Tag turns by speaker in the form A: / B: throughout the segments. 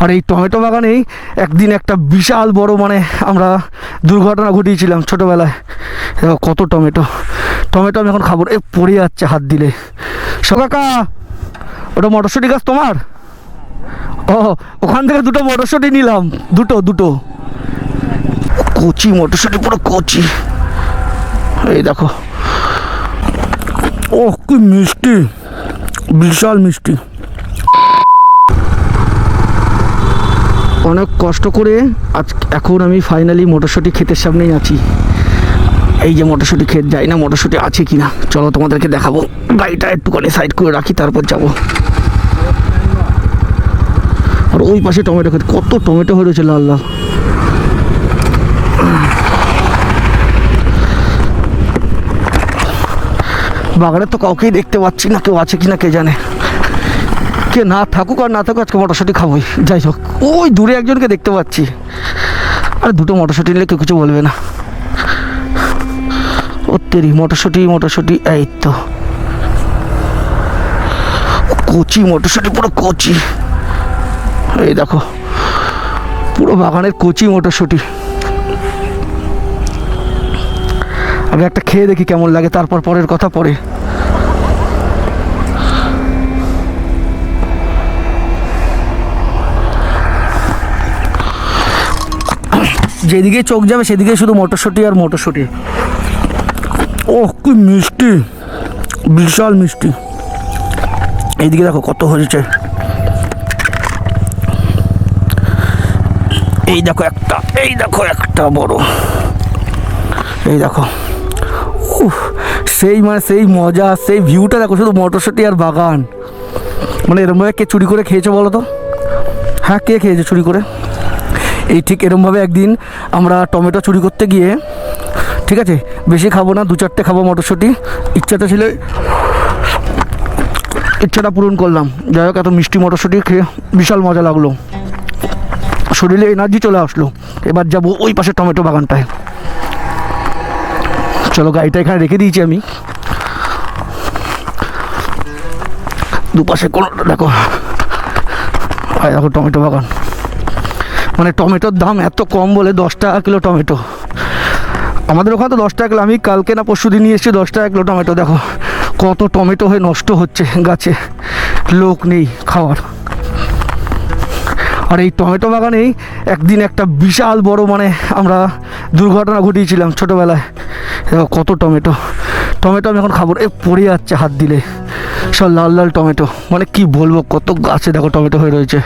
A: আর এই টমেটো বাগানেই একদিন একটা বিশাল বড় মানে আমরা দুর্ঘটনা ঘটিয়েছিলাম ছোটোবেলায়। কত টমেটো টমেটো আমি এখন খাবো, পড়ে যাচ্ছে হাত দিলে। কাকা, ওটা মটরশুঁটি গাছ তোমার? ও, ওখান থেকে দুটো মটরশুঁটি নিলাম, দুটো কচি মটরশুঁটি, পুরো কচি। এই দেখো, ও কি মিষ্টি, বিশাল মিষ্টি। অনেক কষ্ট করে এখন আমি ফাইনালি মটরশুঁটি ক্ষেতের সামনেই আছি। এই যে মটরশুঁটি ক্ষেত, যাই না মটরশুঁটি আছে কিনা, চলো তোমাদেরকে দেখাবো। গাড়িটা একটুখানি সাইড করে রাখি, তারপর যাব। আর ওই পাশে টমেটো ক্ষেত, কত টমেটো হয়ে রয়েছে লাল লাল। বাগানে তো কাউকেই দেখতে পাচ্ছি না, কেউ আছে কিনা কে জানে। কে না থাকুক আর না থাকুক, আজকে মটরশুঁটি খাবোই। যাই হোক, ওই দূরে একজনকে দেখতে পাচ্ছি। আর দুটো মটরশুঁটি নিলে কেউ কিছু বলবে না। ও তেরি, মটরশুঁটি, এই তো কচি মটরশুঁটি, পুরো কচি। এই দেখো, পুরো বাগানের কচি মটরশুঁটি। আগে একটা খেয়ে দেখি কেমন লাগে, তারপর পরের কথা পরে। যেদিকে চোখ যাবে সেদিকে শুধু মটরশুঁটি আর মটরশুঁটি। ও কি মিষ্টি, বিশাল মিষ্টি। এইদিকে দেখো কত হয়েছে। এই দেখো একটা বড়। এই দেখো, সেই মজা, সেই ভিউটা দেখো, শুধু মটরশুঁটি আর বাগান। মানে এরমভাবে কে চুরি করে খেয়েছো বলো তো? হ্যাঁ, কে খেয়েছো চুরি করে? এই ঠিক এরমভাবে একদিন আমরা টমেটো চুরি করতে গিয়ে, ঠিক আছে বেশি খাবো না, 2-4টে খাবো মটরশুঁটি। ইচ্ছাটা পূরণ করলাম। যাই হোক, এত মিষ্টি মটরশুঁটি খেয়ে বিশাল মজা লাগলো, শরীরে এনার্জি চলে আসলো। এবার যাবো ওই পাশে টমেটো বাগানটায়। চলো, গাড়িটা এখানে রেখে দিয়েছি আমি। দুপাশে কোনো দেখো টমেটো বাগান। মানে টমেটোর দাম এত কম বলে 10 টাকা কিলো টমেটো। আমাদের ওখানে তো 10 টাকা কিলো। আমি কালকে না পরশু দিন নিয়ে এসেছি 10 টাকা কিলো টমেটো। দেখো কত টমেটো হয়ে নষ্ট হচ্ছে গাছে, লোক নেই খাওয়ার। আর এই টমেটো বাগানেই একদিন একটা বিশাল বড় মানে আমরা দুর্ঘটনা ঘটিয়েছিলাম ছোটোবেলায়। কত টমেটো আমি এখন খাবো, পড়ে যাচ্ছে হাত দিলে। সব লাল লাল টমেটো, মানে কি বলবো, কত গাছে দেখো টমেটো হয়ে রয়েছে।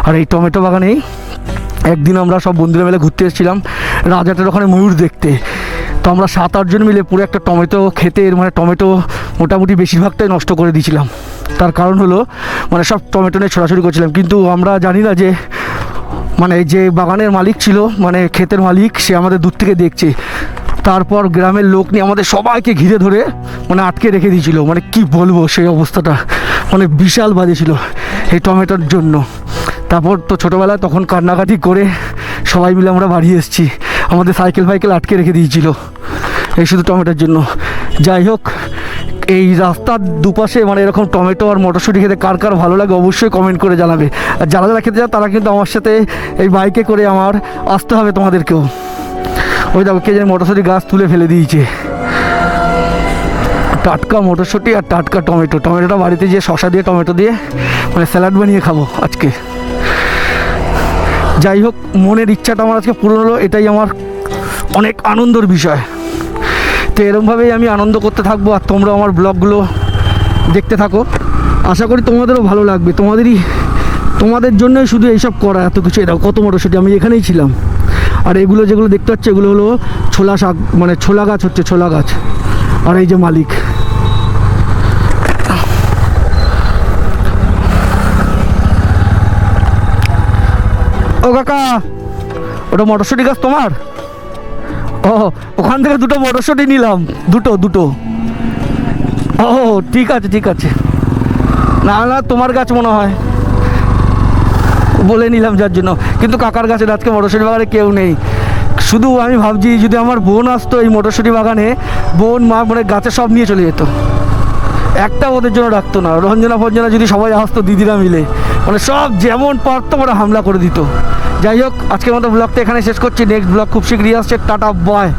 A: আর এই টমেটো বাগানেই একদিন আমরা সব বন্ধুরা মিলে ঘুরতে এসেছিলাম রাজাটের ওখানে ময়ূর দেখতে। তো আমরা 7-8 জন মিলে পুরো একটা টমেটো খেতে, মানে টমেটো মোটামুটি বেশিরভাগটাই নষ্ট করে দিয়েছিলাম। তার কারণ হলো মানে সব টমেটো নিয়ে ছোড়াছুড়ি করছিলাম, কিন্তু আমরা জানি না যে মানে যে বাগানের মালিক ছিল, মানে ক্ষেতের মালিক, সে আমাদের দূর থেকে দেখছে। তারপর গ্রামের লোক নিয়ে আমাদের সবাইকে ঘিরে ধরে মানে আটকে রেখে দিয়েছিল। মানে কি বলবো, সেই অবস্থাটা মানে বিশাল বাজে ছিল এই টমেটোর জন্য। তারপর তো ছোটোবেলায় তখন কান্নাকাটি করে সবাই মিলে আমরা বাড়ি এসেছি। আমাদের সাইকেল আটকে রেখে দিয়েছিল এই শুধু টমেটোর জন্য। যাই হোক, এই রাস্তার দুপাশে মানে এরকম টমেটো আর মটরশুঁটি খেতে কার কার ভালো লাগে অবশ্যই কমেন্ট করে জানাবে। আর যারা যারা খেতে চাও তারা কিন্তু আমার সাথে এই বাইকে করে আমার আসতে হবে তোমাদেরকেও। ওই দেখো, কে যেন মটরশুঁটি গাছ তুলে ফেলে দিয়েছে। টাটকা মটরশুঁটি আর টাটকা টমেটোটা বাড়িতে যেয়ে শসা দিয়ে টমেটো দিয়ে মানে স্যালাড বানিয়ে খাবো আজকে। যাই হোক, মনের ইচ্ছাটা আমার আজকে পূরণ হলো, এটাই আমার অনেক আনন্দের বিষয়। তো এরকমভাবেই আমি আনন্দ করতে থাকবো, আর তোমরা আমার ব্লগগুলো দেখতে থাকো। আশা করি তোমাদেরও ভালো লাগবে। তোমাদের জন্যই শুধু এইসব করা, এত কিছু। এটাও কত মটরশুঁটি, আমি এখানেই ছিলাম। আর এগুলো যেগুলো দেখতে পাচ্ছ, এগুলো হলো ছোলা শাক, মানে ছোলা গাছ হচ্ছে, ছোলা গাছ। আর এই যে মালিক, ও কাকা, ওটা মটরশুঁটি গাছ তোমার? ও, ওখান থেকে দুটো মটরশুঁটি নিলাম, দুটো। ও ঠিক আছে। না তোমার গাছ মনে হয়, বলে নিলাম যার জন্য। কিন্তু কাকার গাছের আজকে মটরশুঁটি বাগানে কেউ নেই। শুধু আমি ভাবছি যদি আমার বোন আসতো এই মটরশুঁটি বাগানে, বোন মা মানে গাছে সব নিয়ে চলে যেত, একটা ওদের জন্য রাখতো না। রঞ্জনা যদি সবাই আসতো দিদিরা মিলে, মানে সব যেমন পারতো ওরা হামলা করে দিত। যাই হোক, আজকের মতো ব্লগটা এখানে শেষ করছি। নেক্সট ব্লগ খুব শীঘ্রই আসছে। Tata, by.